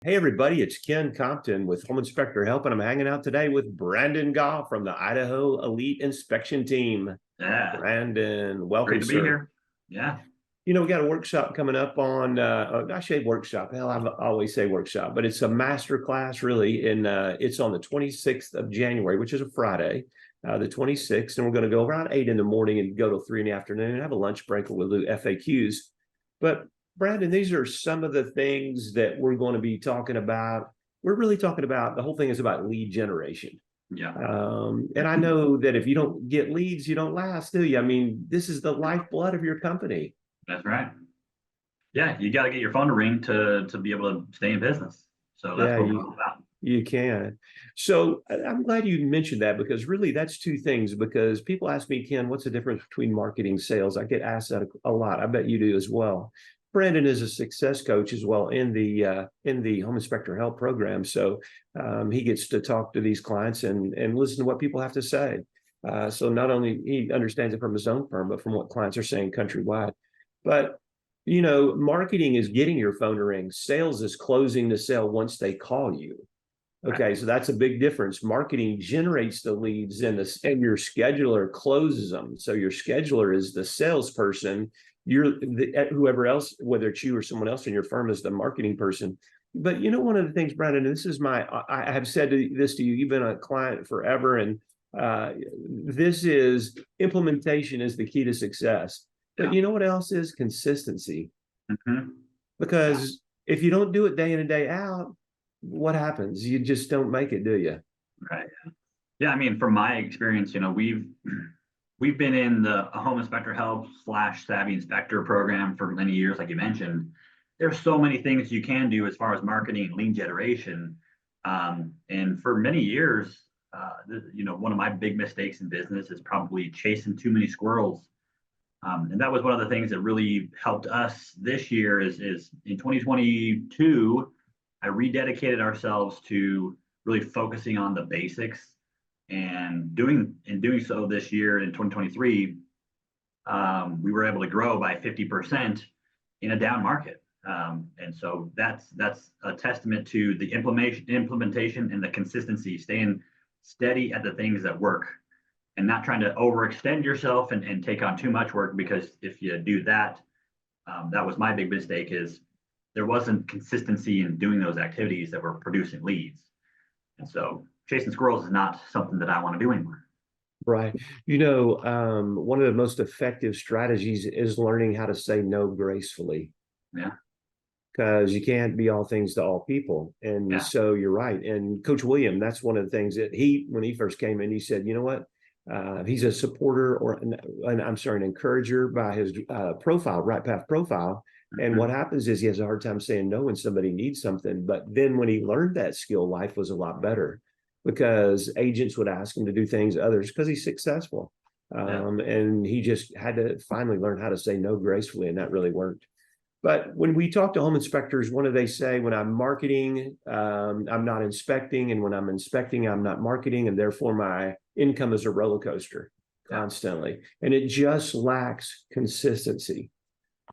Hey everybody, it's Ken Compton with Home Inspector Help, and I'm hanging out today with Brandon G from the Idaho Elite Inspection Team. Yeah, Brandon, great welcome, to be sir. here. Yeah, We got a workshop coming up on, I say workshop, hell, I always say workshop, but it's a master class really, and it's on the 26th of January, which is a Friday, the 26th, and we're going to go around 8 in the morning and go till 3 in the afternoon, have a lunch break, and we'll do FAQs. But Brandon, these are some of the things that we're going to be talking about. We're really talking about, the whole thing is about lead generation. yeah, And I know that if you don't get leads, you don't last, do you? I mean, this is the lifeblood of your company. that's right. Yeah, you got to get your phone to ring to be able to stay in business. So that's Yeah, what we're all about. you can. So I'm glad you mentioned that, because really that's two things. Because people ask me, Ken, what's the difference between marketing and sales? I get asked that a lot. I bet you do as well. Brandon is a success coach as well in the Home Inspector Help program. So he gets to talk to these clients and listen to what people have to say. So not only he understands it from his own firm, but from what clients are saying countrywide. But marketing is getting your phone to ring. Sales is closing the sale once they call you. Right. Okay, so that's a big difference. Marketing generates the leads, and your scheduler closes them. So your scheduler is the salesperson. Whoever else, whether it's you or someone else in your firm, is the marketing person. But one of the things, Brandon, and I have said this to you. You've been a client forever, and this is implementation is the key to success. But Yeah. you know what else is? Consistency. Hmm. Yeah. Because if you don't do it day in and day out, what happens? You just don't make it, do you? Right. Yeah. I mean, from my experience, we've been in the home inspector help / savvy inspector program for many years, like you mentioned. There's so many things you can do as far as marketing and lead generation. And for many years, one of my big mistakes in business is probably chasing too many squirrels. And that was one of the things that really helped us this year is in 2022, I rededicated ourselves to really focusing on the basics and doing so this year in 2023, we were able to grow by 50% in a down market. And so that's a testament to the implementation and the consistency, staying steady at the things that work and not trying to overextend yourself and take on too much work, because if you do that, that was my big mistake, is there wasn't consistency in doing those activities that were producing leads. And so chasing squirrels is not something that I want to do anymore. Right. One of the most effective strategies is learning how to say no gracefully, Yeah. because you can't be all things to all people. And Yeah. so you're right. And Coach William, that's one of the things that when he first came in, he said, you know what? He's a supporter an encourager by his profile, Right Path profile. And Mhm. what happens is he has a hard time saying no when somebody needs something. But then when he learned that skill, life was a lot better, because agents would ask him to do things others because he's successful. Yeah. And he just had to finally learn how to say no gracefully, and that really worked. But when we talk to home inspectors, what do they say? When I'm marketing, I'm not inspecting. And when I'm inspecting, I'm not marketing. And therefore, my income is a roller coaster Yeah. constantly. And it just lacks consistency.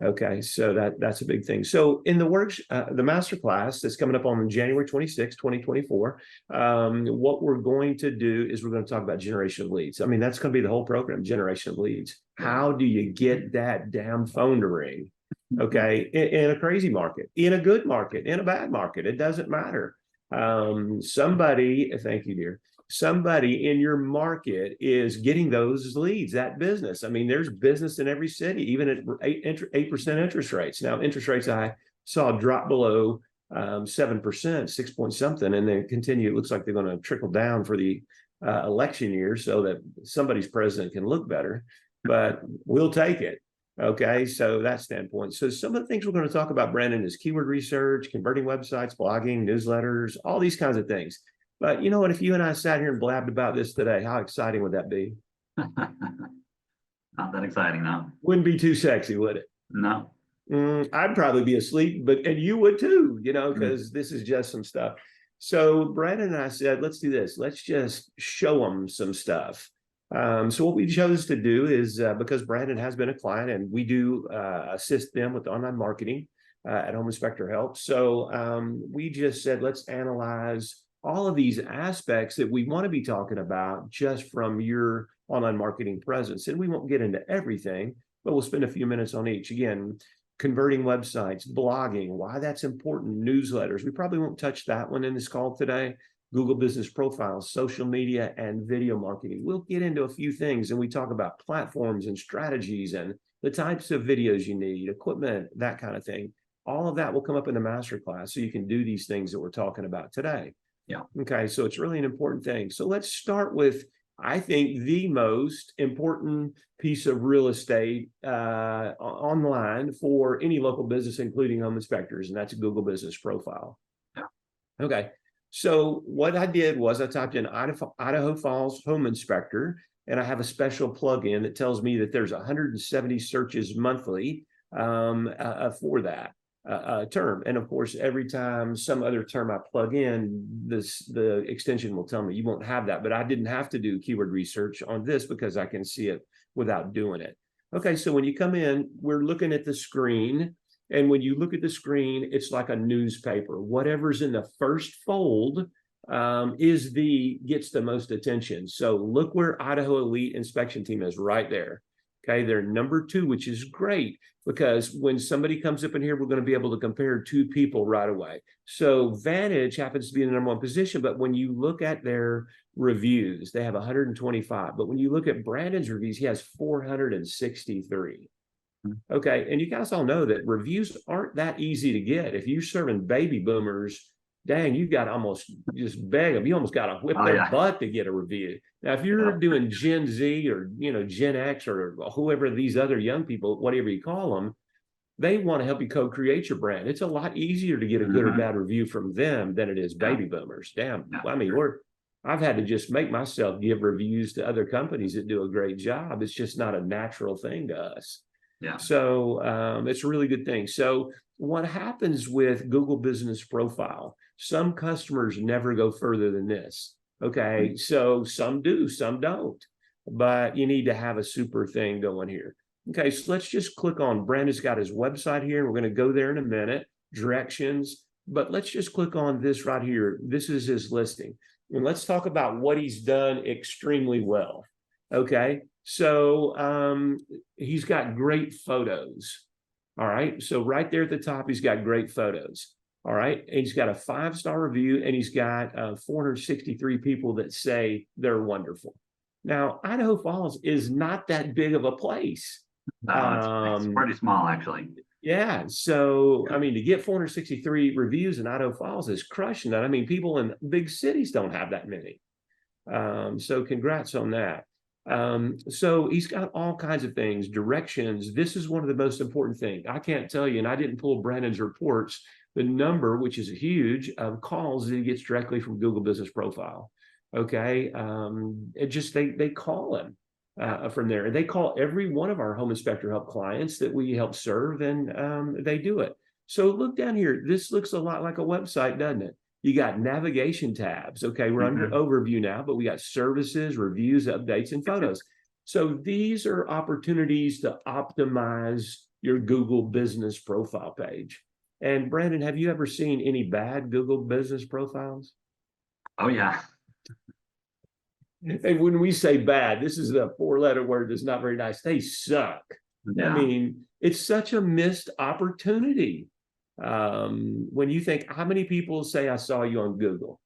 Okay, so that's a big thing. So in the master class that's coming up on January 26, 2024, what we're going to do is we're going to talk about generation of leads. I mean, that's going to be the whole program, generation of leads. How do you get that damn phone to ring? Okay, in a crazy market, in a good market, in a bad market, it doesn't matter. Thank you, dear. Somebody in your market is getting those leads, that business. I mean, there's business in every city, even at 8% interest rates. Now, interest rates I saw drop below 7%, 6 point something, and they continue. It looks like they're going to trickle down for the election year so that somebody's president can look better, but we'll take it. Okay, so that standpoint. So some of the things we're going to talk about, Brandon, is keyword research, converting websites, blogging, newsletters, all these kinds of things. But you know what? If you and I sat here and blabbed about this today, how exciting would that be? Not that exciting, no. Wouldn't be too sexy, would it? No. I'd probably be asleep, and you would too, Mm. because this is just some stuff. So Brandon and I said, let's do this. Let's just show them some stuff. So what we chose to do is because Brandon has been a client and we do assist them with online marketing. at Home Inspector Help. So we just said, let's analyze all of these aspects that we want to be talking about just from your online marketing presence. And we won't get into everything, but we'll spend a few minutes on each. Again, converting websites, blogging, why that's important, newsletters. We probably won't touch that one in this call today. Google business profiles, social media, and video marketing. We'll get into a few things, and we talk about platforms and strategies and the types of videos you need, equipment, that kind of thing. All of that will come up in the masterclass, so you can do these things that we're talking about today. Yeah. Okay, so it's really an important thing. So let's start with, I think, the most important piece of real estate online for any local business, including home inspectors, and that's a Google business profile. Yeah. Okay, so what I did was I typed in Idaho Falls home inspector, and I have a special plugin that tells me that there's 170 searches monthly for that term. And of course, every time some other term I plug in, the extension will tell me you won't have that. But I didn't have to do keyword research on this because I can see it without doing it. Okay, so when you come in, we're looking at the screen. And when you look at the screen, it's like a newspaper. Whatever's in the first fold gets the most attention. So look where Idaho Elite Inspection Team is right there. Okay, they're number 2, which is great because when somebody comes up in here, we're going to be able to compare 2 people right away. So Vantage happens to be in the number 1 position, but when you look at their reviews, they have 125. But when you look at Brandon's reviews, he has 463. Okay, and you guys all know that reviews aren't that easy to get. If you're serving baby boomers, dang, you got to almost just beg them. You almost got to whip their butt to get a review. Now, if you're doing Gen Z or Gen X or whoever these other young people, whatever you call them, they want to help you co-create your brand. It's a lot easier to get a good or bad review from them than it is baby boomers. Damn, I mean, I've had to just make myself give reviews to other companies that do a great job. It's just not a natural thing to us. Yeah. So it's a really good thing. So what happens with Google Business Profile? Some customers never go further than this. Okay, so some do, some don't. But you need to have a super thing going here. Okay, so let's just click on Brandon's got his website here. We're going to go there in a minute, directions. But let's just click on this right here. This is his listing. And let's talk about what he's done extremely well. Okay, so he's got great photos. All right, so right there at the top, he's got great photos. All right, and he's got a 5-star review, and he's got 463 people that say they're wonderful. Now, Idaho Falls is not that big of a place. No, it's pretty small, actually. Yeah, so I mean, to get 463 reviews in Idaho Falls is crushing that. I mean, people in big cities don't have that many. So congrats on that. So he's got all kinds of things, directions. This is one of the most important things. I can't tell you, and I didn't pull Brandon's reports, the number, which is huge, of calls that he gets directly from Google Business Profile. Okay, it just they call him from there. They call every one of our Home Inspector Help clients that we help serve, and they do it. So look down here. This looks a lot like a website, doesn't it? You got navigation tabs. Okay, we're under overview now, but we got services, reviews, updates, and photos. So these are opportunities to optimize your Google Business Profile page. And Brandon, have you ever seen any bad Google Business Profiles? Oh, yeah. And when we say bad, this is a 4-letter word that's not very nice. They suck. Yeah. I mean, it's such a missed opportunity. When you think, how many people say I saw you on Google?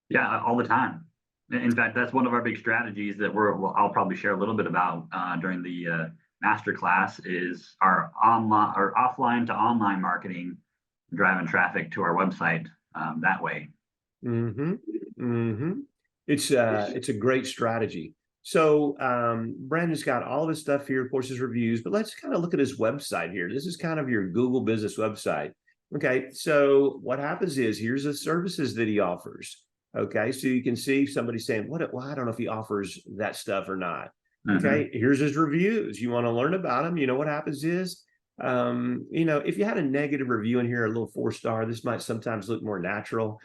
Yeah, all the time. In fact, that's one of our big strategies that I'll probably share a little bit about during the masterclass is our online or offline to online marketing, driving traffic to our website that way. It's a great strategy. So Brandon's got all this stuff here, of course, his reviews, but let's kind of look at his website here. This is kind of your Google business website. Okay, so what happens is here's the services that he offers. Okay, so you can see somebody saying, well, I don't know if he offers that stuff or not. Okay, here's his reviews. You want to learn about him. You know what happens is, if you had a negative review in here, a little 4-star, this might sometimes look more natural.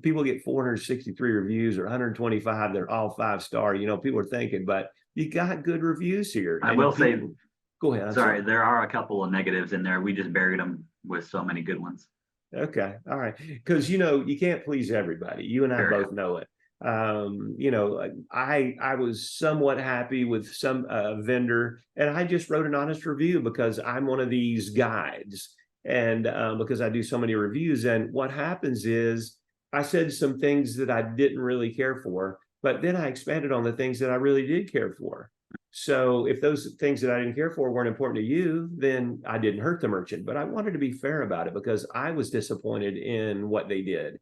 People get 463 reviews or 125, they're all 5-star. People are thinking, but you got good reviews here. I will say Go ahead. I'm Sorry, sorry. there are a couple of negatives in there. We just buried them with so many good ones. Okay. All right. Because, you can't please everybody. You and I Sure. both know it. I was somewhat happy with some vendor, and I just wrote an honest review because I'm one of these guides, and because I do so many reviews. And what happens is I said some things that I didn't really care for, but then I expanded on the things that I really did care for. So if those things that I didn't care for weren't important to you, then I didn't hurt the merchant. But I wanted to be fair about it because I was disappointed in what they did.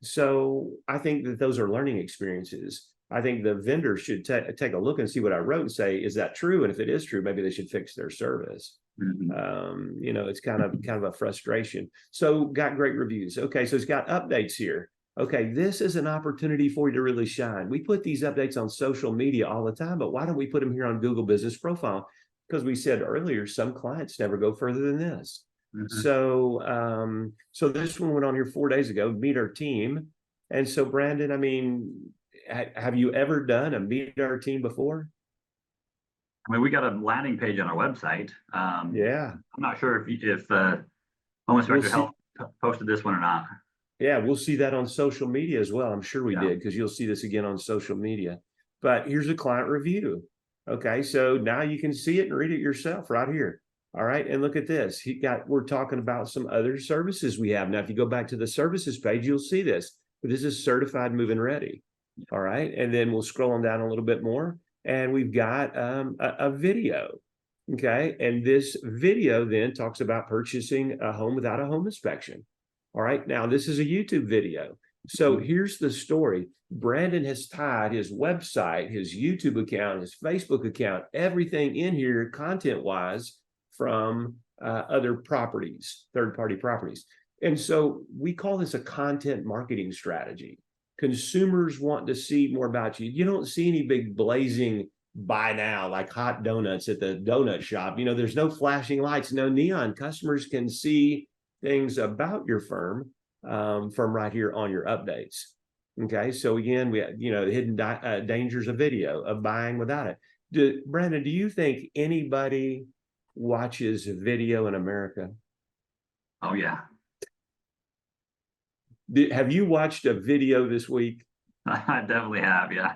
So I think that those are learning experiences. I think the vendor should take a look and see what I wrote and say, is that true? And if it is true, maybe they should fix their service. It's kind of a frustration. So got great reviews. Okay, so it's got updates here. Okay, this is an opportunity for you to really shine. We put these updates on social media all the time, but why don't we put them here on Google Business Profile? Because we said earlier, some clients never go further than this. So this one went on here 4 days ago, meet our team. And so Brandon, I mean, have you ever done a meet our team before? I mean, we got a landing page on our website. Yeah. I'm not sure if Home Inspector Health posted this one or not. Yeah, we'll see that on social media as well. I'm sure we did, because you'll see this again on social media. But here's a client review. Okay, so now you can see it and read it yourself right here. All right, and look at this. We're talking about some other services we have. Now, if you go back to the services page, you'll see this. But this is certified move-in ready. All right, and then we'll scroll on down a little bit more, and we've got a video. Okay, and this video then talks about purchasing a home without a home inspection. All right, now this is a YouTube video. So here's the story. Brandon has tied his website, his YouTube account, his Facebook account, everything in here content-wise from other properties, third-party properties. And so we call this a content marketing strategy. Consumers want to see more about you. You don't see any big blazing buy now, like hot donuts at the donut shop. There's no flashing lights, no neon. Customers can see things about your firm from right here on your updates. Okay, so again, we have, the hidden dangers of video, of buying without it. Brandon, do you think anybody watches video in America? Oh, yeah. Have you watched a video this week? I definitely have, yeah.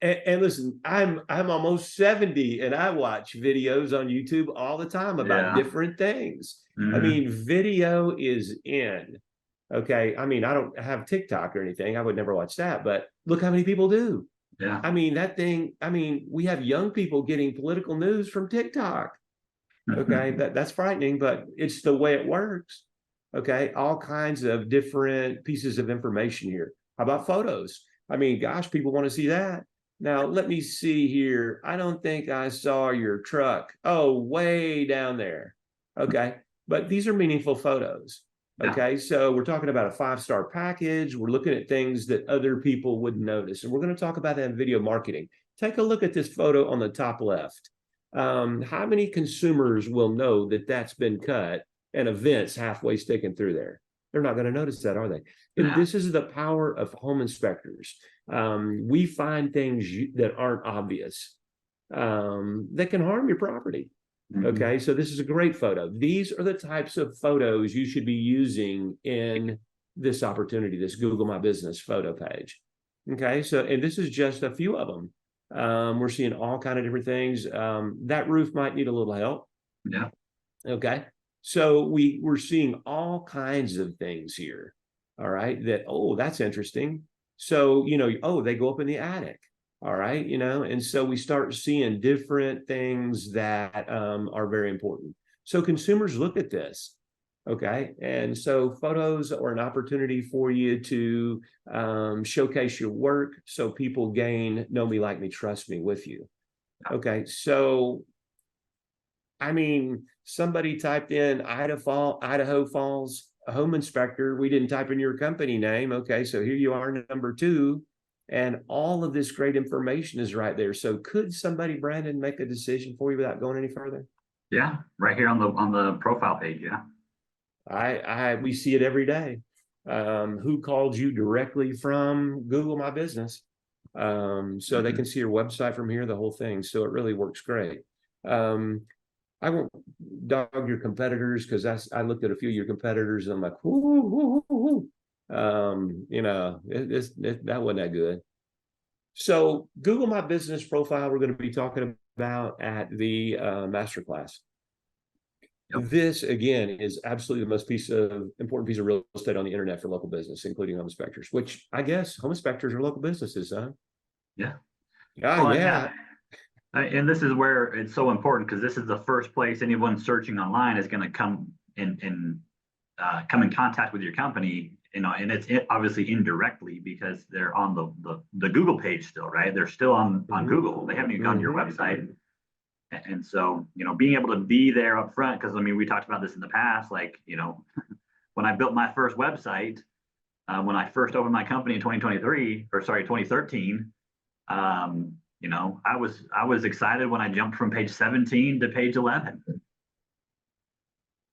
And listen, I'm almost 70 and I watch videos on YouTube all the time about different things. I mean, video is in. Okay. I mean, I don't have TikTok or anything. I would never watch that, but look how many people do. Yeah. I mean, we have young people getting political news from TikTok. Okay. That's frightening, but it's the way it works. Okay. All kinds of different pieces of information here. How about photos? I mean, gosh, people want to see that. Now, let me see here. I don't think I saw your truck. Oh, way down there. Okay. But these are meaningful photos. Okay. So we're talking about a 5-star package. We're looking at things that other people would notice. And we're going to talk about that in video marketing. Take a look at this photo on the top left. How many consumers will know that that's been cut and a vent's halfway sticking through there? They're not going to notice that, are they? And this is the power of home inspectors. We find things that aren't obvious that can harm your property. Okay, so this is a great photo. These are the types of photos you should be using in this opportunity, this Google My Business photo page. Okay, so, and this is just a few of them. We're seeing all kind of different things. That roof might need a little help. Yeah. Okay, so we're seeing all kinds of things here. All right, that's interesting. So, they go up in the attic. All right, and so we start seeing different things that are very important. So consumers look at this. Okay, and so photos are an opportunity for you to showcase your work so people gain know me, like me, trust me with you. Okay, so I mean, somebody typed in Idaho Falls home inspector. We didn't type in your company name. Okay, so here you are, number 2, and all of this great information is right there. So could somebody, Brandon, make a decision for you without going any further? Yeah, right here on the profile page. Yeah. We see it every day. Who called you directly from Google My Business? So they can see your website from here, the whole thing. So it really works great. I won't dog your competitors because I looked at a few of your competitors and I'm like, whoo, whoo, whoo, whoo. That wasn't that good. So Google My Business Profile, we're going to be talking about at the masterclass. Yep. This again is absolutely the most important piece of real estate on the internet for local business, including home inspectors, which I guess home inspectors are local businesses, huh? Yeah. Oh, yeah. And this is where it's so important because this is the first place anyone searching online is going to come come in contact with your company, and it's obviously indirectly because they're on the Google page still, right? They're still on Google. They haven't even gone to your website. And so, being able to be there up front, because I mean, we talked about this in the past, like, when I built my first website, when I first opened my company in 2013, I was excited when I jumped from page 17 to page 11.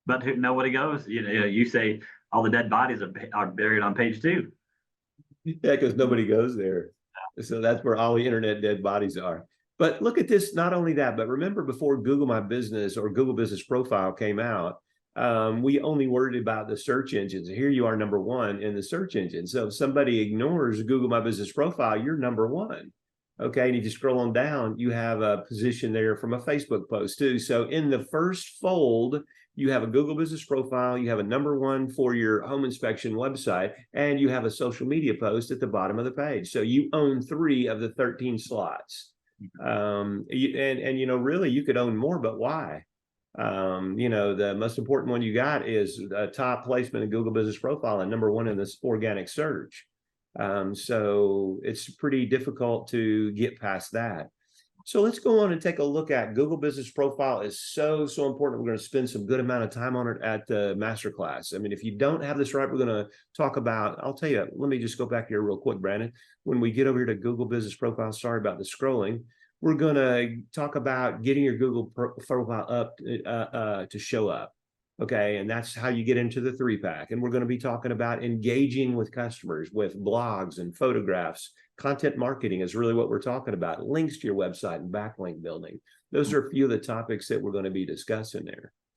But nobody goes. You say all the dead bodies are buried on page 2. Yeah, because nobody goes there. So that's where all the internet dead bodies are. But look at this, not only that, but remember before Google My Business or Google Business Profile came out, we only worried about the search engines. Here you are number 1 in the search engine. So if somebody ignores Google My Business Profile, you're number 1. Okay, and if you scroll on down, you have a position there from a Facebook post too. So in the first fold, you have a Google Business Profile, you have a number 1 for your home inspection website, and you have a social media post at the bottom of the page. So you own 3 of the 13 slots. Really you could own more, but why? The most important one you got is a top placement in Google Business Profile and number 1 in this organic search. So it's pretty difficult to get past that. So let's go on and take a look at Google Business Profile is so important. We're going to spend some good amount of time on it at the masterclass. I mean, if you don't have this right, we're going to talk about, I'll tell you, let me just go back here real quick, Brandon. When we get over here to Google Business Profile, sorry about the scrolling, we're going to talk about getting your Google profile up to show up. Okay, and that's how you get into the 3-pack. And we're going to be talking about engaging with customers with blogs and photographs. Content marketing is really what we're talking about. Links to your website and backlink building. Those are a few of the topics that we're going to be discussing there.